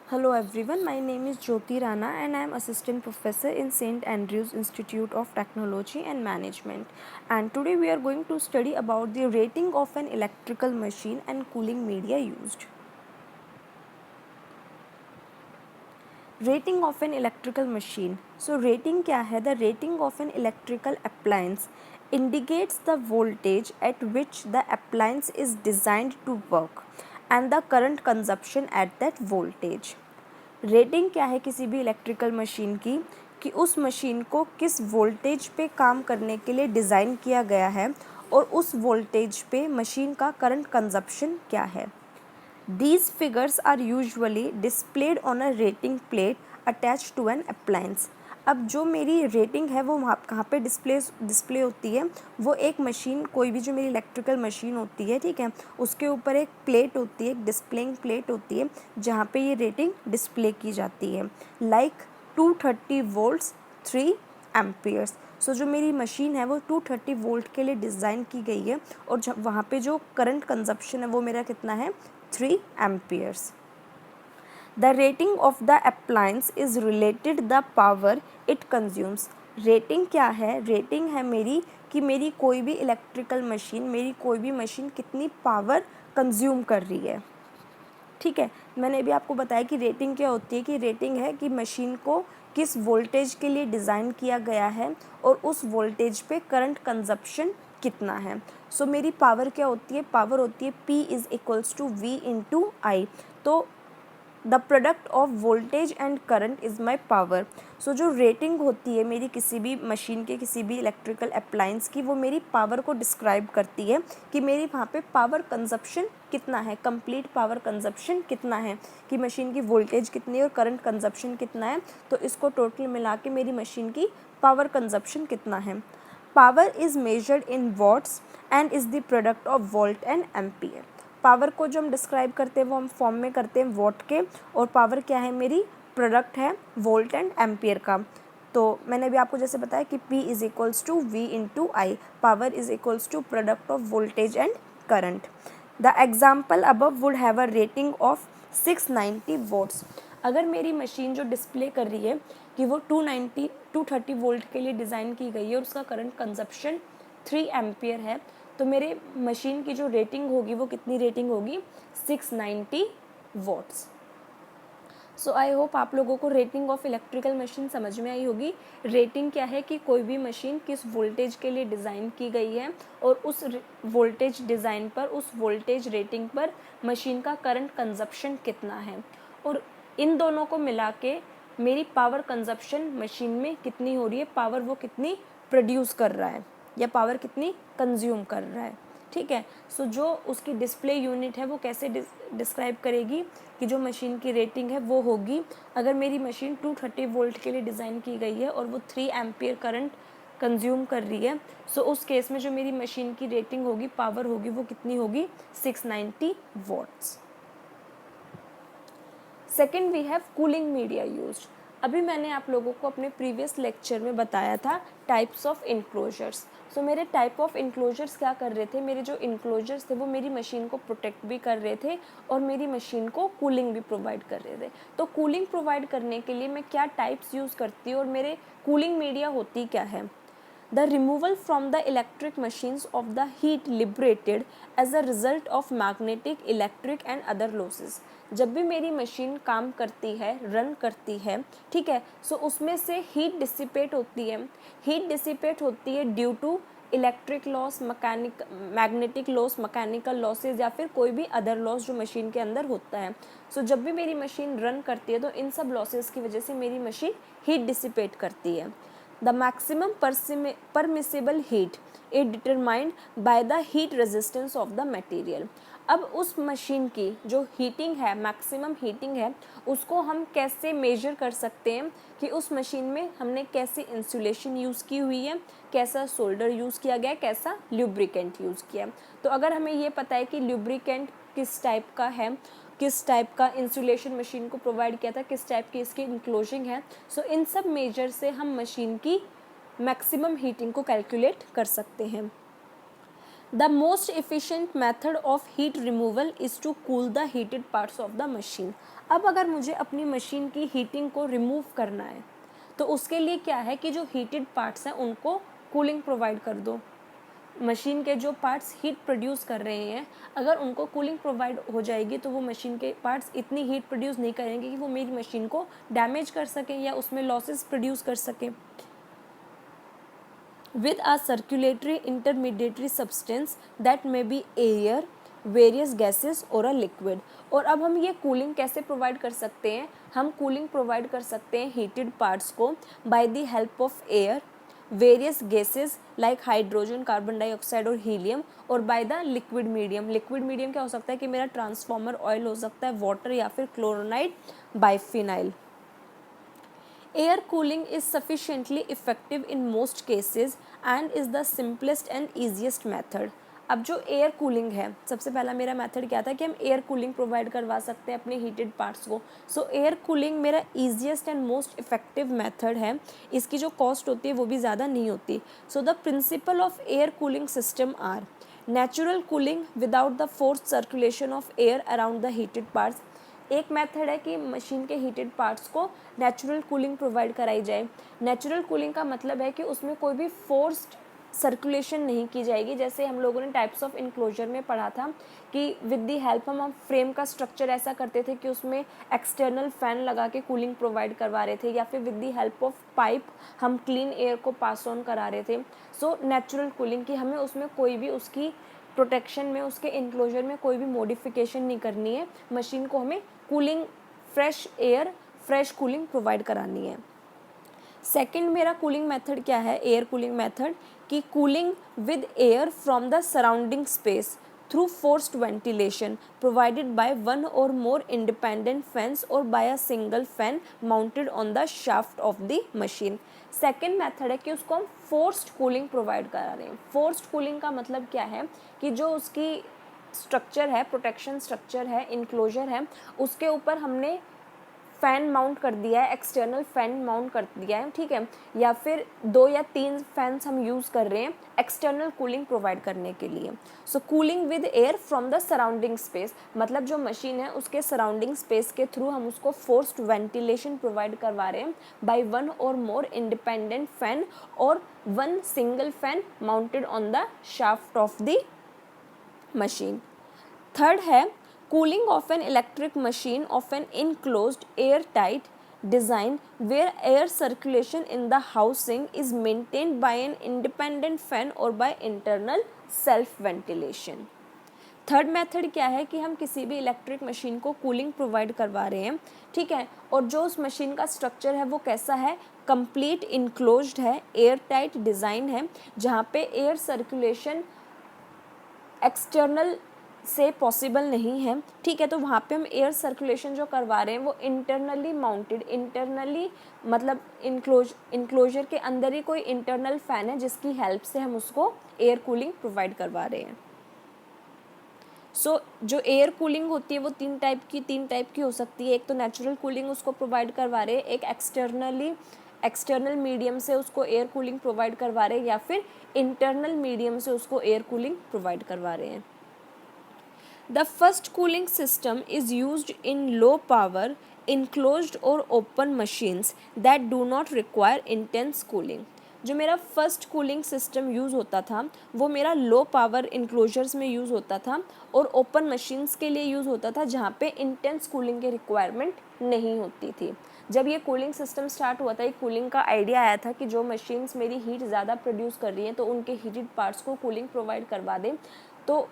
Hello everyone, my name is Jyoti Rana and I am Assistant Professor in St. Andrews Institute of Technology and Management. And today we are going to study about the rating of an electrical machine and cooling media used. Rating of an electrical machine. So rating क्या है? The rating of an electrical appliance indicates the voltage at which the appliance is designed to work and the current consumption at that voltage. Rating क्या है किसी भी electrical machine की कि उस machine को किस वोल्टेज पे काम करने के लिए डिज़ाइन किया गया है और उस वोल्टेज पे मशीन का करंट कंजप्शन क्या है. These figures are usually displayed on a rating plate attached to an appliance. अब जो मेरी रेटिंग है वो कहाँ पे डिस्प्ले होती है, वो एक मशीन, कोई भी जो मेरी इलेक्ट्रिकल मशीन होती है, ठीक है, उसके ऊपर एक प्लेट होती है, एक डिस्प्लेइंग प्लेट होती है जहाँ पे ये रेटिंग डिस्प्ले की जाती है. Like 230 volts 3 amperes. सो जो मेरी मशीन है वो 230 वोल्ट के लिए डिज़ाइन की गई है और वहाँ पे जो करंट कंजप्शन है वो मेरा कितना है, 3 amperes. The rating of the appliance is related the power it consumes. Rating क्या है? रेटिंग है मेरी कि मेरी कोई भी इलेक्ट्रिकल मशीन, मेरी कोई भी मशीन कितनी पावर कंज्यूम कर रही है. ठीक है, मैंने अभी आपको बताया कि रेटिंग क्या होती है, कि रेटिंग है कि मशीन को किस वोल्टेज के लिए डिज़ाइन किया गया है और उस वोल्टेज पे करंट कंजप्शन कितना है. सो मेरी पावर क्या होती है? पावर होती है P is equals to V into I. तो the product of voltage and current is my power. So जो रेटिंग होती है मेरी किसी भी मशीन के, किसी भी इलेक्ट्रिकल अप्लायंस की, वो मेरी पावर को डिस्क्राइब करती है कि मेरी वहाँ पे पावर कंजप्शन कितना है, कंप्लीट पावर कंजप्शन कितना है, कि मशीन की वोल्टेज कितनी है और करंट कंजप्शन कितना है. तो इसको टोटल मिला के मेरी मशीन की पावर कंजप्शन कितना है. Power is measured in watts and is the product of volt and ampere. Power को जो हम डिस्क्राइब करते हैं वो हम फॉर्म में करते हैं वॉट के, और पावर क्या है मेरी? प्रोडक्ट है वोल्ट एंड एम्पियर का. तो मैंने अभी आपको जैसे बताया कि P is equals to V into I. Power is equals to product of voltage and current. The example above would have a rating of 690 watts. अगर मेरी मशीन जो डिस्प्ले कर रही है कि वो 230 वोल्ट के लिए डिज़ाइन की गई है और उसका करंट कंजप्शन 3 एम्पियर है, तो मेरे मशीन की जो रेटिंग होगी वो कितनी रेटिंग होगी? 690 वोट्स. सो आई होप आप लोगों को रेटिंग ऑफ इलेक्ट्रिकल मशीन समझ में आई होगी. रेटिंग क्या है कि कोई भी मशीन किस वोल्टेज के लिए डिज़ाइन की गई है और उस वोल्टेज डिज़ाइन पर, उस वोल्टेज रेटिंग पर मशीन का करंट कंजप्शन कितना है, और इन दोनों को मिला के मेरी पावर कंजप्शन मशीन में कितनी हो रही है, पावर वो कितनी प्रोड्यूस कर रहा है या पावर कितनी कंज्यूम कर रहा है. ठीक है. सो जो उसकी डिस्प्ले यूनिट है वो कैसे डिस्क्राइब करेगी कि जो मशीन की रेटिंग है वो होगी, अगर मेरी मशीन 230 वोल्ट के लिए डिज़ाइन की गई है और वो 3 एम्पियर करंट कंज्यूम कर रही है, सो उस केस में जो मेरी मशीन की रेटिंग होगी, पावर होगी, वो कितनी होगी? 690 watts. Second we have cooling media used. अभी मैंने आप लोगों को अपने प्रीवियस लेक्चर में बताया था टाइप्स ऑफ इनक्लोजर्स. सो मेरे टाइप ऑफ इनक्लोजर्स क्या कर रहे थे? मेरे जो इनक्लोजर्स थे वो मेरी मशीन को प्रोटेक्ट भी कर रहे थे और मेरी मशीन को कूलिंग भी प्रोवाइड कर रहे थे. तो कूलिंग प्रोवाइड करने के लिए मैं क्या टाइप्स यूज़ करती हूँ और मेरे कूलिंग मीडिया होती क्या है? The removal from the electric machines of the heat liberated as a result of magnetic, electric and other losses. जब भी मेरी मशीन काम करती है, रन करती है, ठीक है, सो उसमें से हीट डिसिपेट होती है. हीट डिसिपेट होती है due to electric loss, magnetic loss, mechanical losses या फिर कोई भी अदर लॉस जो मशीन के अंदर होता है. सो जब भी मेरी मशीन रन करती है तो इन सब लॉसेज की वजह से मेरी मशीन हीट डिसिपेट करती है. The maximum permissible heat is determined by the heat resistance of the material. अब उस मशीन की जो हीटिंग है, मैक्सिमम हीटिंग है, उसको हम कैसे मेजर कर सकते हैं कि उस मशीन में हमने कैसी इंसुलेशन यूज़ की हुई है, कैसा सोल्डर यूज़ किया गया है, कैसा ल्यूब्रिकेंट यूज़ किया है. तो अगर हमें ये पता है कि ल्यूब्रिकेंट किस टाइप का है, किस टाइप का इंसुलेशन मशीन को प्रोवाइड किया था, किस टाइप की इसकी इंक्लोजिंग है, सो इन सब मेजर से हम मशीन की मैक्सिमम हीटिंग को कैलकुलेट कर सकते हैं. The most efficient method of heat removal is to cool the heated parts of the machine. अब अगर मुझे अपनी मशीन की हीटिंग को रिमूव करना है तो उसके लिए क्या है कि जो हीटेड पार्ट्स हैं उनको कूलिंग प्रोवाइड कर दो. मशीन के जो पार्ट्स हीट प्रोड्यूस कर रहे हैं अगर उनको कूलिंग प्रोवाइड हो जाएगी तो वो मशीन के पार्ट्स इतनी हीट प्रोड्यूस नहीं करेंगे कि वो मेरी मशीन को डैमेज कर सकें या उसमें लॉसेस प्रोड्यूस कर सकें. With a circulatory intermediary substance that may be air, various gases or a liquid. और अब हम ये कूलिंग कैसे प्रोवाइड कर सकते हैं? हम कूलिंग प्रोवाइड कर सकते हैं हीटेड पार्ट्स को by the help of air, various gases like hydrogen, carbon dioxide और हीलियम, और by the liquid medium. Liquid medium क्या हो सकता है कि मेरा ट्रांसफॉर्मर ऑयल हो सकता है, वाटर या फिर क्लोरोनाइड biphenyl. Air cooling is sufficiently effective in most cases and is the simplest and easiest method. अब जो एयर कूलिंग है, सबसे पहला मेरा मेथड क्या था कि हम एयर कूलिंग प्रोवाइड करवा सकते हैं अपने हीटेड पार्ट्स को. सो एयर कूलिंग मेरा easiest and most effective method है. इसकी जो कॉस्ट होती है वो भी ज़्यादा नहीं होती. So the principle of air cooling system are natural cooling without the forced circulation of air around the heated parts. एक मेथड है कि मशीन के हीटेड पार्ट्स को नेचुरल कूलिंग प्रोवाइड कराई जाए. नेचुरल कूलिंग का मतलब है कि उसमें कोई भी फोर्स्ड सर्कुलेशन नहीं की जाएगी. जैसे हम लोगों ने टाइप्स ऑफ इनक्लोजर में पढ़ा था कि विद दी हेल्प हम फ्रेम का स्ट्रक्चर ऐसा करते थे कि उसमें एक्सटर्नल फैन लगा के कूलिंग प्रोवाइड करवा रहे थे, या फिर with the help of pipe हम क्लीन एयर को पास ऑन करा रहे थे. सो नेचुरल कूलिंग की हमें उसमें कोई भी उसकी प्रोटेक्शन में, उसके इनक्लोजर में कोई भी मॉडिफिकेशन नहीं करनी है. मशीन को हमें cooling, fresh air, fresh cooling provide करानी है. सेकंड मेरा कूलिंग मेथड क्या है, एयर कूलिंग मेथड, कि cooling with air from the surrounding space through forced ventilation provided by one or more independent fans or by a single fan mounted on the shaft of the machine. Second method है कि उसको हम forced cooling provide करा रहे हैं. Forced cooling का मतलब क्या है कि जो उसकी स्ट्रक्चर है, प्रोटेक्शन स्ट्रक्चर है, इनक्लोजर है, उसके ऊपर हमने फ़ैन माउंट कर दिया है, एक्सटर्नल फ़ैन माउंट कर दिया है, ठीक है, या फिर 2 या 3 फैंस हम यूज़ कर रहे हैं एक्सटर्नल कूलिंग प्रोवाइड करने के लिए. So cooling with air from the surrounding space, मतलब जो मशीन है उसके सराउंडिंग स्पेस के थ्रू हम उसको फोर्स्ड वेंटिलेशन प्रोवाइड करवा रहे हैं bye one or more independent fan और one single fan mounted on the shaft of the machine. Third है cooling of an electric machine of an enclosed airtight design where air circulation in the housing is maintained by an independent fan or by internal self ventilation. Third method क्या है कि हम किसी भी electric machine को cooling provide करवा रहे हैं, ठीक है, और जो उस मशीन का स्ट्रक्चर है वो कैसा है, कंप्लीट इनक्लोज्ड है, एयर टाइट डिज़ाइन है, जहाँ पे एयर सर्कुलेशन एक्सटर्नल से पॉसिबल नहीं है, ठीक है. तो वहाँ पे हम एयर सर्कुलेशन जो करवा रहे हैं वो इंटरनली माउंटेड, इंटरनली मतलब इनक्लोजर के अंदर ही कोई इंटरनल फैन है जिसकी हेल्प से हम उसको एयर कूलिंग प्रोवाइड करवा रहे हैं. सो जो एयर कूलिंग होती है वो तीन टाइप की हो सकती है. एक तो नेचुरल कूलिंग उसको प्रोवाइड करवा रहे हैं, एक एक्सटर्नल मीडियम से उसको एयर कूलिंग प्रोवाइड करवा रहे हैं, या फिर इंटरनल मीडियम से उसको एयर कूलिंग प्रोवाइड करवा रहे हैं. The first cooling system is used in low power, enclosed or open machines that do not require intense cooling. जो मेरा फर्स्ट कूलिंग सिस्टम यूज़ होता था वो मेरा लो पावर इंक्लोजर्स में यूज़ होता था और ओपन मशीन्स के लिए यूज़ होता था जहाँ पे इंटेंस कूलिंग की रिक्वायरमेंट नहीं होती थी. जब ये कूलिंग सिस्टम स्टार्ट हुआ था, एक कूलिंग का आइडिया आया था कि जो मशीन्स मेरी हीट ज़्यादा प्रोड्यूस कर रही हैं तो उनके हीटेड पार्ट्स को कूलिंग प्रोवाइड करवा दें. तो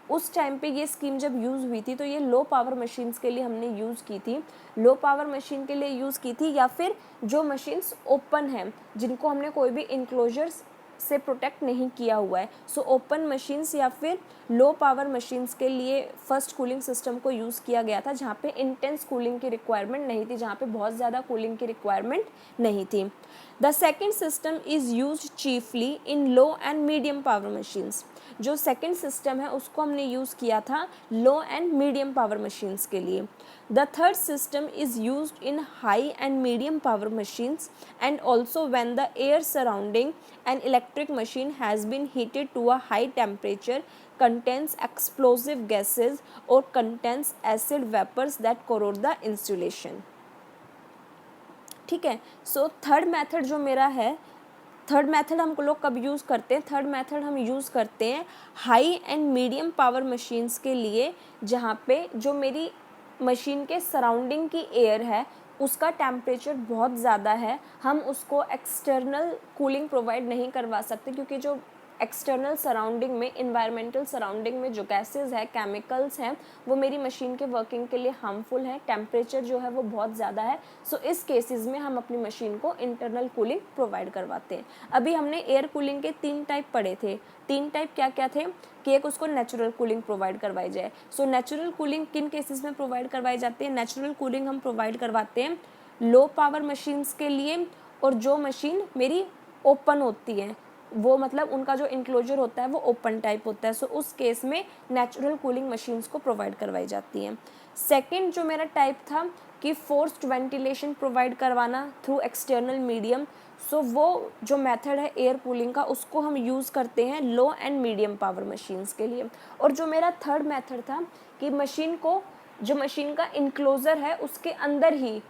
उस टाइम पे ये स्कीम जब यूज़ हुई थी तो ये लो पावर मशीन्स के लिए हमने यूज़ की थी, लो पावर मशीन के लिए यूज़ की थी, या फिर जो मशीन्स ओपन हैं जिनको हमने कोई भी इंक्लोजर्स से प्रोटेक्ट नहीं किया हुआ है. सो ओपन मशीन्स या फिर लो पावर मशीन्स के लिए फर्स्ट कूलिंग सिस्टम को यूज़ किया गया था जहाँ पे इंटेंस कूलिंग की रिक्वायरमेंट नहीं थी, जहाँ पे बहुत ज़्यादा कूलिंग की रिक्वायरमेंट नहीं थी. The second system is use chiefly in low and medium power machines. जो सेकंड सिस्टम है उसको हमने यूज़ किया था लो एंड मीडियम पावर मशीन्स के लिए. The third system is used in high and medium power machines and also when the air surrounding an electric machine has been heated to a high temperature, contains explosive gases or contains acid vapors that corrode the insulation. ठीक है. So third method जो मेरा है, third method हम लोग कब use करते हैं, थर्ड मेथड हम यूज़ करते हैं high and medium power machines के लिए, जहाँ पे जो मेरी मशीन के सराउंडिंग की एयर है उसका टेम्परेचर बहुत ज़्यादा है, हम उसको एक्सटर्नल कूलिंग प्रोवाइड नहीं करवा सकते, क्योंकि जो एक्सटर्नल सराउंडिंग में, इन्वायरमेंटल सराउंडिंग में जो गैसेस है, केमिकल्स हैं, वो मेरी मशीन के वर्किंग के लिए हार्मफुल है, टेम्परेचर जो है वो बहुत ज़्यादा है. सो इस केसेस में हम अपनी मशीन को इंटरनल कूलिंग प्रोवाइड करवाते हैं. अभी हमने एयर कूलिंग के 3 टाइप पढ़े थे. 3 टाइप क्या क्या थे कि एक उसको नेचुरल कूलिंग प्रोवाइड करवाई जाए. सो नेचुरल कूलिंग किन केसेस में प्रोवाइड करवाई जाती है? नेचुरल कूलिंग हम प्रोवाइड करवाते हैं लो पावर मशीन्स के लिए, और जो मशीन मेरी ओपन होती है, वो मतलब उनका जो इंक्लोजर होता है वो ओपन टाइप होता है. सो उस केस में नेचुरल कूलिंग मशीन्स को प्रोवाइड करवाई जाती हैं. सेकंड जो मेरा टाइप था कि फोर्स्ड वेंटिलेशन प्रोवाइड करवाना थ्रू एक्सटर्नल मीडियम. सो वो जो मेथड है एयर कूलिंग का, उसको हम यूज़ करते हैं लो एंड मीडियम पावर मशीन्स के लिए. और जो मेरा थर्ड मेथड था कि मशीन को, जो मशीन का इंक्लोजर है उसके अंदर ही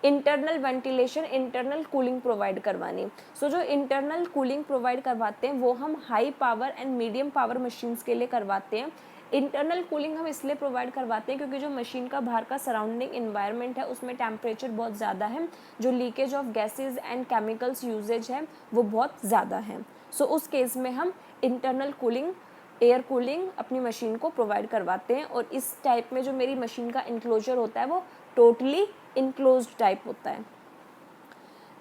internal ventilation, internal cooling provide करवानी. सो जो इंटरनल कूलिंग प्रोवाइड करवाते हैं वो हम high power and medium power machines के लिए करवाते हैं. इंटरनल कूलिंग हम इसलिए प्रोवाइड करवाते हैं क्योंकि जो मशीन का बाहर का सराउंडिंग इन्वायरमेंट है उसमें टेम्परेचर बहुत ज़्यादा है, जो leakage of gases and chemicals uses है वो बहुत ज़्यादा है. सो उस केस में हम इंटरनल कूलिंग, एयर कूलिंग अपनी मशीन को प्रोवाइड करवाते हैं. और इस टाइप में जो मेरी मशीन का इंक्लोजर होता है वो टोटली enclosed टाइप होता है.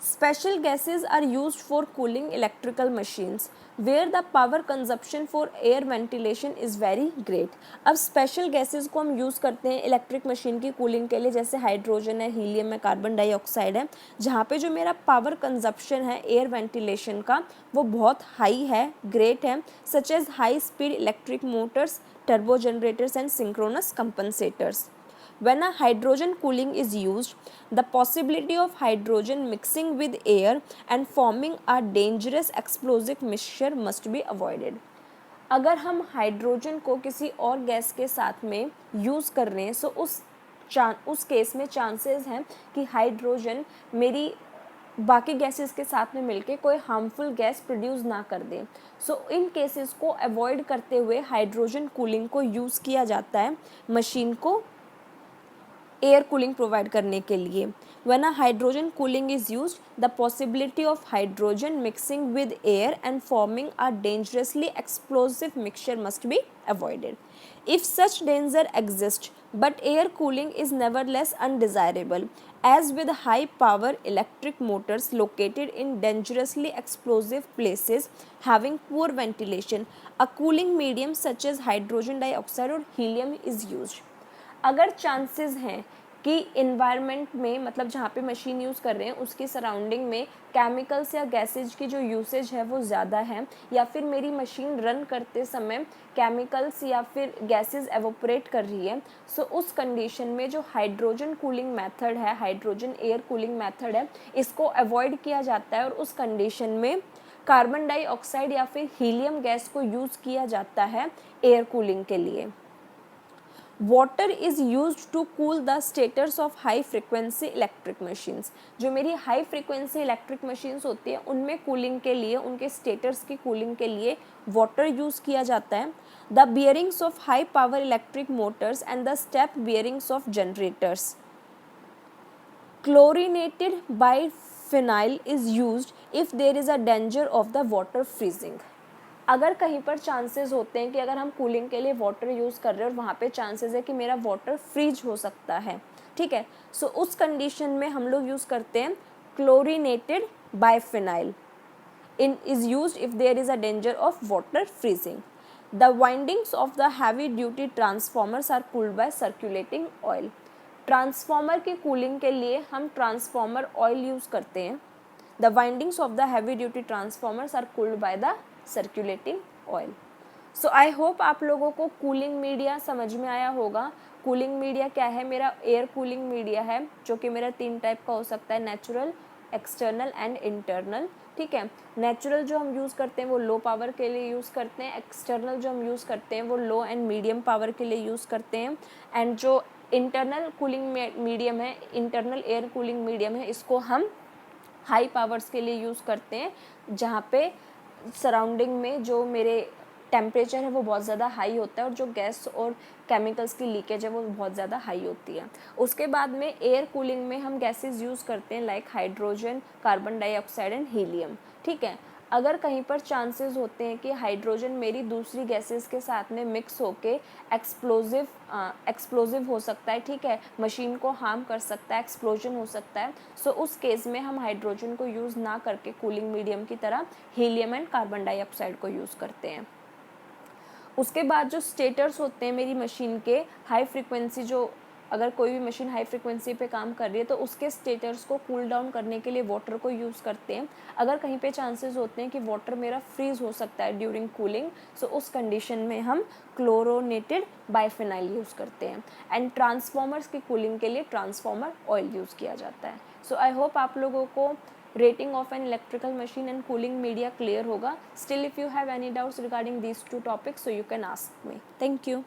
Special gases are used for cooling electrical machines where the power consumption for air ventilation is very great. अब स्पेशल गैसेस को हम यूज़ करते हैं इलेक्ट्रिक मशीन की कूलिंग के लिए, जैसे हाइड्रोजन है, हीलियम है, कार्बन डाइऑक्साइड है, जहाँ पे जो मेरा पावर कंजप्शन है एयर वेंटिलेशन का वो बहुत हाई है, ग्रेट है, such as high speed electric motors, turbo generators and synchronous compensators. When a hydrogen cooling is used, the possibility of hydrogen mixing with air and forming a dangerous explosive mixture must be avoided. अगर हम hydrogen को किसी और gas के साथ में use कर रहे हैं, सो उस केस में चांसेस हैं कि हाइड्रोजन मेरी बाकी गैसेस के साथ में मिलके कोई हार्मफुल गैस प्रोड्यूस ना कर दें. सो इन केसेस को अवॉइड करते हुए हाइड्रोजन कूलिंग को यूज़ किया जाता है मशीन को एयर कूलिंग प्रोवाइड करने के लिए. When a hydrogen cooling is used, the possibility of hydrogen mixing with air and forming a dangerously explosive mixture must be avoided. If such danger exists, but air cooling is nevertheless undesirable, as with high power electric motors located in dangerously explosive places having poor ventilation, a cooling medium such as hydrogen dioxide or helium is used. अगर chances हैं कि environment में, मतलब जहाँ पे machine use कर रहे हैं उसकी सराउंडिंग में केमिकल्स या गैसेज की जो यूसेज है वो ज़्यादा है, या फिर मेरी मशीन रन करते समय केमिकल्स या फिर गैसेज एवोपरेट कर रही है, सो उस कंडीशन में जो हाइड्रोजन कूलिंग मेथड है, हाइड्रोजन एयर कूलिंग मेथड है, इसको अवॉइड किया जाता है. और उस कंडीशन में कार्बन डाइऑक्साइड या फिर हीलियम गैस को यूज़ किया जाता है एयर कूलिंग के लिए. Water is used to cool the stators of high frequency electric machines. जो मेरी हाई फ्रिक्वेंसी इलेक्ट्रिक मशीन्स होती है उनमें कूलिंग के लिए, उनके स्टेटर्स की कूलिंग के लिए वाटर यूज़ किया जाता है. The bearings of high power electric Motors and the step bearings of generators. Chlorinated biphenyl is used if there is a danger of the water freezing. अगर कहीं पर चांसेस होते हैं कि अगर हम कूलिंग के लिए वाटर यूज़ कर रहे हैं और वहाँ पे चांसेस है कि मेरा वाटर फ्रीज हो सकता है, ठीक है, सो उस कंडीशन में हम लोग यूज़ करते हैं chlorinated biphenyl is used if there is a danger of water freezing. The windings of the heavy duty transformers are cooled by circulating oil. Transformer की कूलिंग के लिए हम ट्रांसफॉर्मर ऑयल यूज़ करते हैं. The windings of the heavy duty transformers are cooled by the circulating oil. So I hope आप लोगों को cooling media समझ में आया होगा। कूलिंग मीडिया क्या है, मेरा एयर कूलिंग मीडिया है, जो कि मेरा 3 टाइप का हो सकता है, नेचुरल, एक्सटर्नल एंड इंटरनल। ठीक है, नेचुरल जो हम यूज़ करते हैं वो लो पावर के लिए यूज़ करते हैं, एक्सटर्नल जो हम यूज़ करते हैं वो लो एंड मीडियम पावर के लिए यूज़ करते हैं, एंड जो इंटरनल कूलिंग मीडियम है, इंटरनल एयर कूलिंग मीडियम है, इसको हम हाई पावर्स के लिए यूज़ करते हैं, जहाँ पे सराउंडिंग में जो मेरे टेम्परेचर है वो बहुत ज़्यादा हाई होता है और जो गैस और केमिकल्स की लीकेज है वो बहुत ज़्यादा हाई होती है। उसके बाद में एयर कूलिंग में हम गैसेस यूज़ करते हैं like hydrogen, carbon dioxide and helium. ठीक है, अगर कहीं पर चांसेस होते हैं कि हाइड्रोजन मेरी दूसरी गैसेस के साथ में मिक्स होके एक्सप्लोजिव हो सकता है, ठीक है, मशीन को हार्म कर सकता है, एक्सप्लोजन हो सकता है, सो उस केस में हम हाइड्रोजन को यूज़ ना करके कूलिंग मीडियम की तरह हीलियम एंड कार्बन डाइऑक्साइड को यूज़ करते हैं। उसके बाद जो स्टेटर्स होते हैं मेरी मशीन के, हाई फ्रिक्वेंसी, जो अगर कोई भी मशीन हाई फ्रिक्वेंसी पे काम कर रही है तो उसके स्टेटर्स को कूल डाउन करने के लिए वाटर को यूज़ करते हैं। अगर कहीं पे चांसेस होते हैं कि वाटर मेरा फ्रीज़ हो सकता है ड्यूरिंग कूलिंग, सो उस कंडीशन में हम क्लोरोनेटेड बाइफिनाइल यूज़ करते हैं। एंड ट्रांसफॉर्मर्स की कूलिंग के लिए ट्रांसफॉर्मर ऑयल यूज़ किया जाता है। सो आई होप आप लोगों को rating of an electrical machine and cooling media clear होगा. Still if you have any doubts regarding these two topics, so you can ask me. Thank you.